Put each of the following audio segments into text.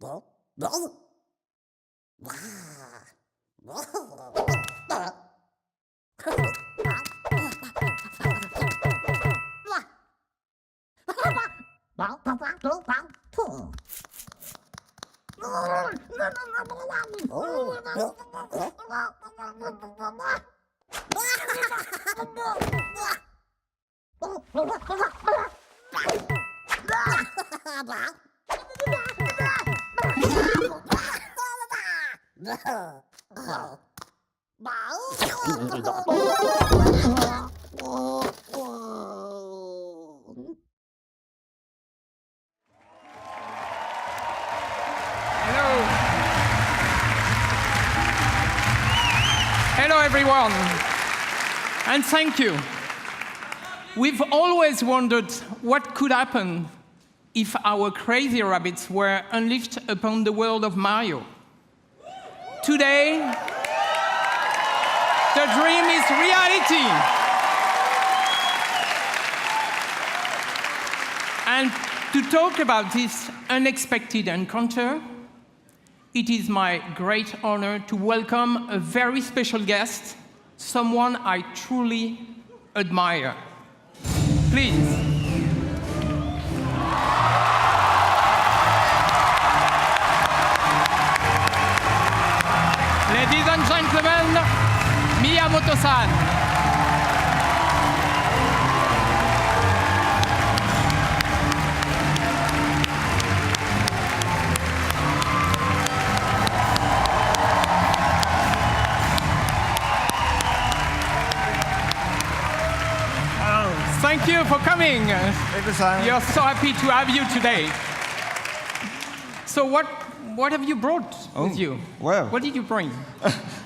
Hello, everyone, and thank you. We've always wondered what could happen if our crazy rabbits were unleashed upon the world of Mario. Today, the dream is reality. And to talk about this unexpected encounter, it is my great honor to welcome a very special guest, someone I truly admire. Please. Ladies and gentlemen, Miyamoto-san. Thank you for coming. We are so happy to have you today. So what have you brought with you? Well, what did you bring?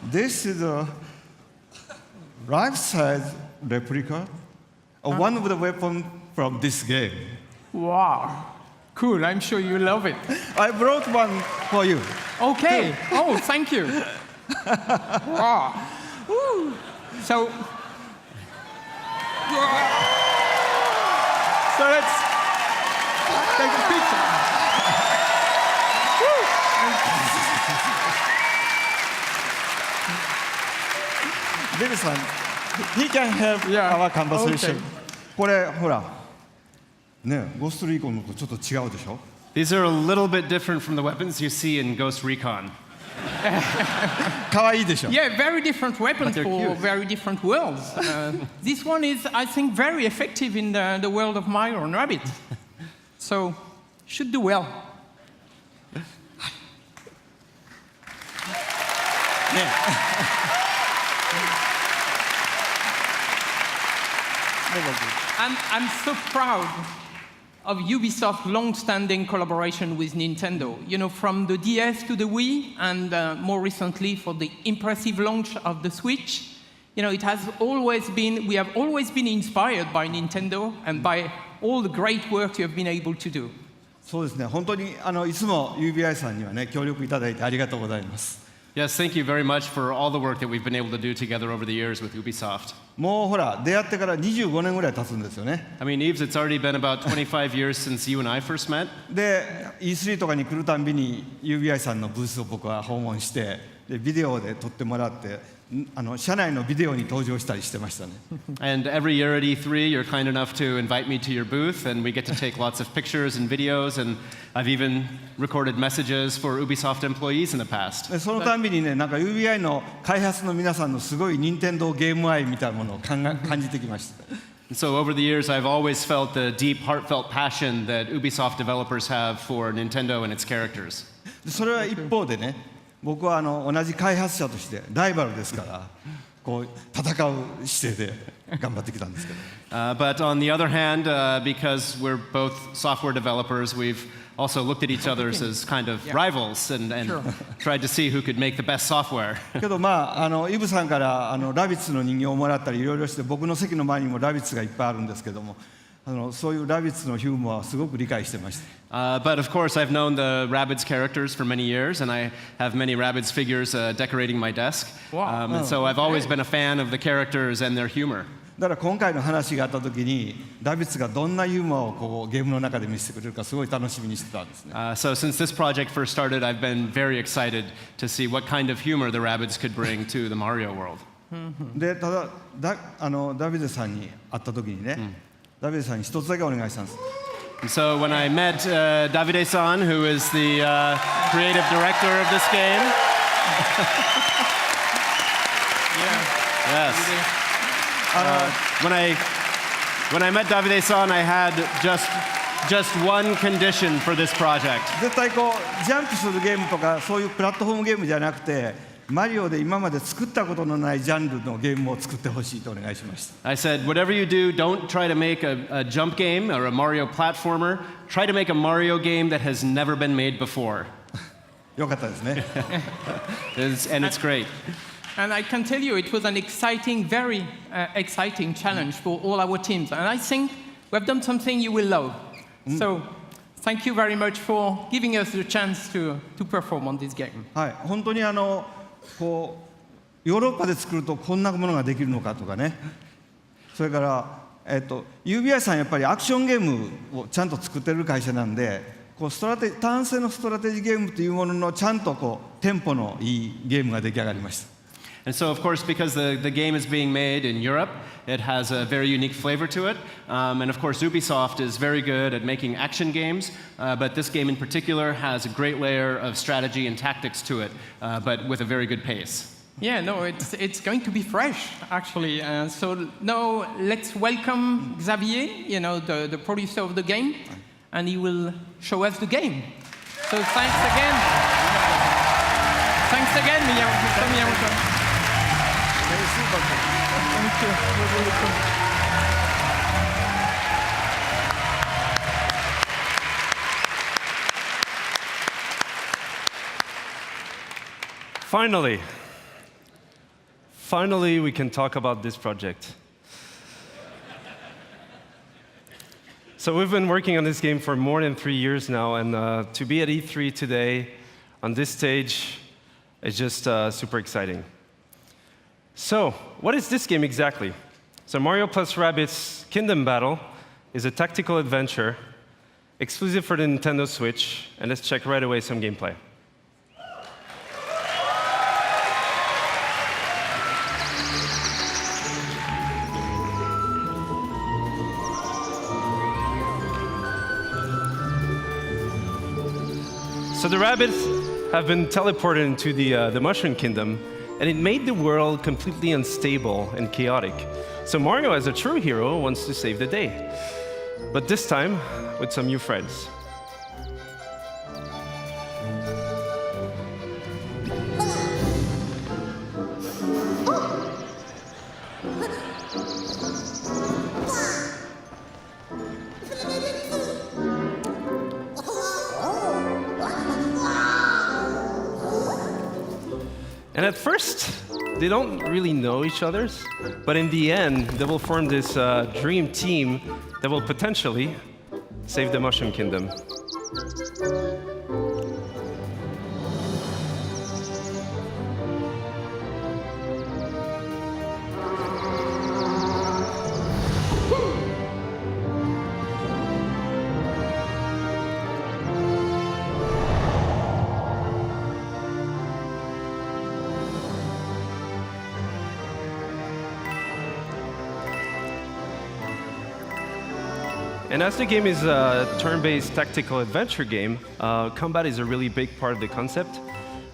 This is a life-size replica of one of the weapons from this game. Wow. Cool. I'm sure you love it. I brought one for you. Okay. Oh, thank you. Wow. Woo. So let's take a picture. David-san, he can have our conversation. これほら、ね、ゴーストリーコンのとちょっと違うでしょ? These are a little bit different from the weapons you see in Ghost Recon. 可愛いでしょ? Yeah, very different weapons for cute. very different worlds. This one is, I think, very effective in the world of Mario and Rabbids. So, should do well. I'm so proud of Ubisoft's long-standing collaboration with Nintendo. You know, from the DS to the Wii, and more recently for the impressive launch of the Switch. You know, we have always been inspired by Nintendo and by all the great work you have been able to do. そうですね、本当にいつも UBI さんにはね、協力いただいてありがとうございます。Yes, thank you very much for all the work that we've been able to do together over the years with Ubisoft. もうほら、出会ってから25年ぐらい経つんですよね。I mean, Yves, it's already been about 25 years since you and I first met. で、E3 とかに来るたんびに UBI さんのブースを僕は訪問して、でビデオで撮ってもらって、社内のビデオに登場したりしてましたね。And every year at E3, you're kind enough to invite me to your booth, and we get to take lots of pictures and videos, and I've even recorded messages for Ubisoft employees in the past. でそのたんびにね、なんか UBI の開発の皆さんのすごい任天堂ゲーム愛みたいなものを感じてきました。So over the years, I've always felt the deep, heartfelt passion that Ubisoft developers have for Nintendo and its characters. でそれは一方でね、僕は同じ開発者としてライバルですから、こう戦う姿勢で頑張ってきたんですけど。But on the other hand, because we're both software developers, we've also looked at each other as kind of rivals and tried to see who could make the best software. けどまあイブさんからラビッツの人形をもらったりいろいろして、僕の席の前にもラビッツがいっぱいあるんですけども、そういうラビッツのヒューモアはすごく理解してました。But of course, I've known the Rabbids characters for many years, and I have many Rabbids figures decorating my desk. Wow. And so I've always been a fan of the characters and their humor. だから今回の話があった時にラビッツがどんなユーモアをこうゲームの中で見せてくれるかすごい楽しみにしてたんですね。So since this project first started, I've been very excited to see what kind of humor the Rabbids could bring to the Mario world. でただダビデさんに会った時にね、ダビデさんに一つだけお願いしたんです。And so when I met Davide-san, who is the creative director of this game, yes. When I met Davide-san, I had just one condition for this project. 絶対こうジャンプするゲームとかそういうプラットフォームゲームじゃなくて、マリオで今まで作ったことのないジャンルのゲームを作ってほしいとお願いしました。I said, whatever you do, don't try to make a jump game or a Mario platformer. Try to make a Mario game that has never been made before. よかったですね。And it's great. And I can tell you, it was an exciting, very exciting challenge for all our teams. And I think we've done something you will love. So, thank you very much for giving us the chance to perform on this game. はい、本当にこうヨーロッパで作るとこんなものができるのかとかね。それから、UBI さんやっぱりアクションゲームをちゃんと作ってる会社なんで、こう単性のストラテジーゲームというもののちゃんとこうテンポのいいゲームが出来上がりました。And so, of course, because the game is being made in Europe, it has a very unique flavor to it. And of course, Ubisoft is very good at making action games, but this game in particular has a great layer of strategy and tactics to it, but with a very good pace. Yeah, no, it's going to be fresh, actually. So now let's welcome Xavier, the producer of the game, and he will show us the game. So thanks again. Thanks again, Miyamoto. Thank you. You're welcome. Finally, we can talk about this project. So we've been working on this game for more than 3 years now, and to be at E3 today on this stage is just super exciting. So, what is this game exactly? So Mario plus Rabbids Kingdom Battle is a tactical adventure exclusive for the Nintendo Switch, and let's check right away some gameplay. So the Rabbids have been teleported into the Mushroom Kingdom, and it made the world completely unstable and chaotic. So Mario, as a true hero, wants to save the day. But this time, with some new friends. And at first, they don't really know each other, but in the end, they will form this dream team that will potentially save the Mushroom Kingdom. And as the game is a turn-based tactical adventure game, combat is a really big part of the concept.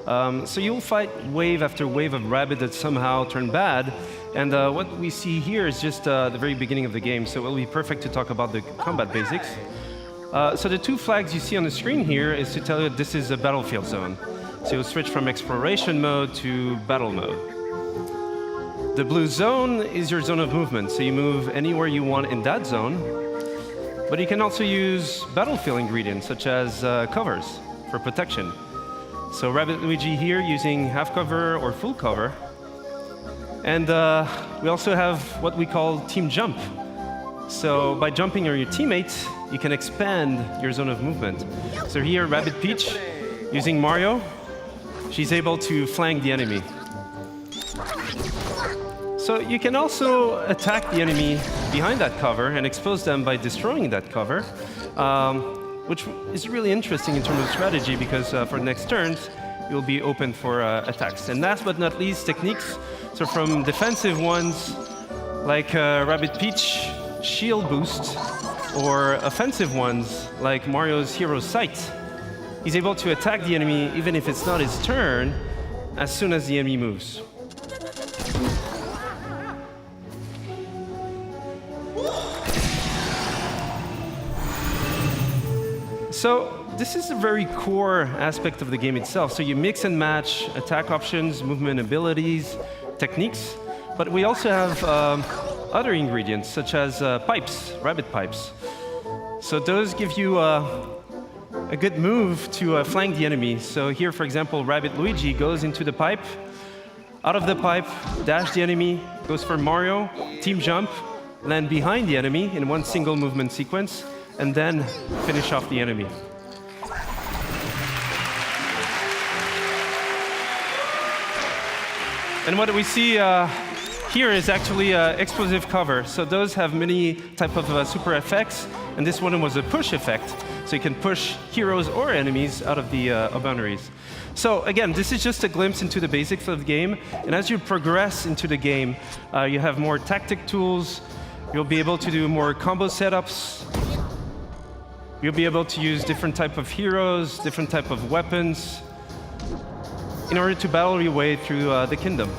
So you'll fight wave after wave of Rabbids that somehow turn bad, and what we see here is just the very beginning of the game, so it will be perfect to talk about the combat basics. So the two flags you see on the screen here is to tell you that this is a battlefield zone. So you'll switch from exploration mode to battle mode. The blue zone is your zone of movement, so you move anywhere you want in that zone. But you can also use battlefield ingredients, such as covers for protection. So Rabbid Luigi here using half cover or full cover. And we also have what we call team jump. So by jumping on your teammates, you can expand your zone of movement. So here, Rabbid Peach, using Mario, she's able to flank the enemy. So you can also attack the enemy behind that cover and expose them by destroying that cover, which is really interesting in terms of strategy because for next turns, you'll be open for attacks. And last but not least, techniques. So from defensive ones like Rabbid Peach Shield Boost, or offensive ones like Mario's Hero Sight. He's able to attack the enemy even if it's not his turn as soon as the enemy moves. So this is a very core aspect of the game itself. So you mix and match attack options, movement abilities, techniques, but we also have other ingredients such as pipes, rabbit pipes. So those give you a good move to flank the enemy. So here, for example, Rabbid Luigi goes into the pipe, out of the pipe, dash the enemy, goes for Mario, team jump, land behind the enemy in one single movement sequence, and then finish off the enemy. And what we see here is actually explosive cover. So those have many type of super effects, and this one was a push effect. So you can push heroes or enemies out of the boundaries. So again, this is just a glimpse into the basics of the game. And as you progress into the game, you have more tactic tools. You'll be able to do more combo setups. You'll be able to use different type of heroes, different type of weapons, in order to battle your way through the kingdom.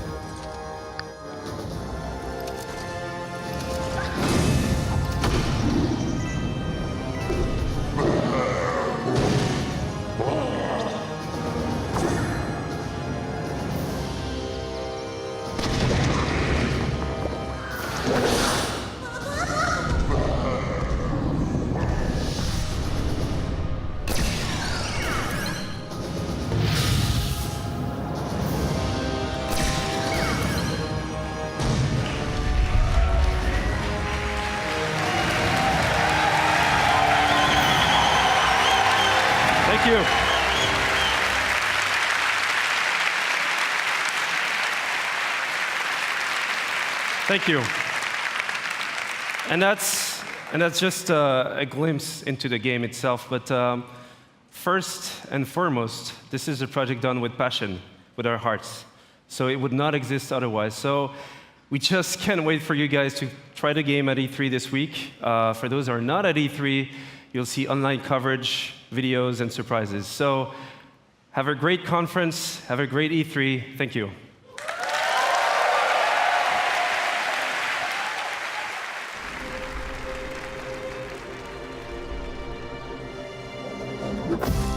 Thank you. Thank you. And that's just a glimpse into the game itself. But first and foremost, this is a project done with passion, with our hearts. So it would not exist otherwise. So we just can't wait for you guys to try the game at E3 this week. For those who are not at E3, you'll see online coverage, videos, and surprises. So have a great conference, have a great E3. Thank you. You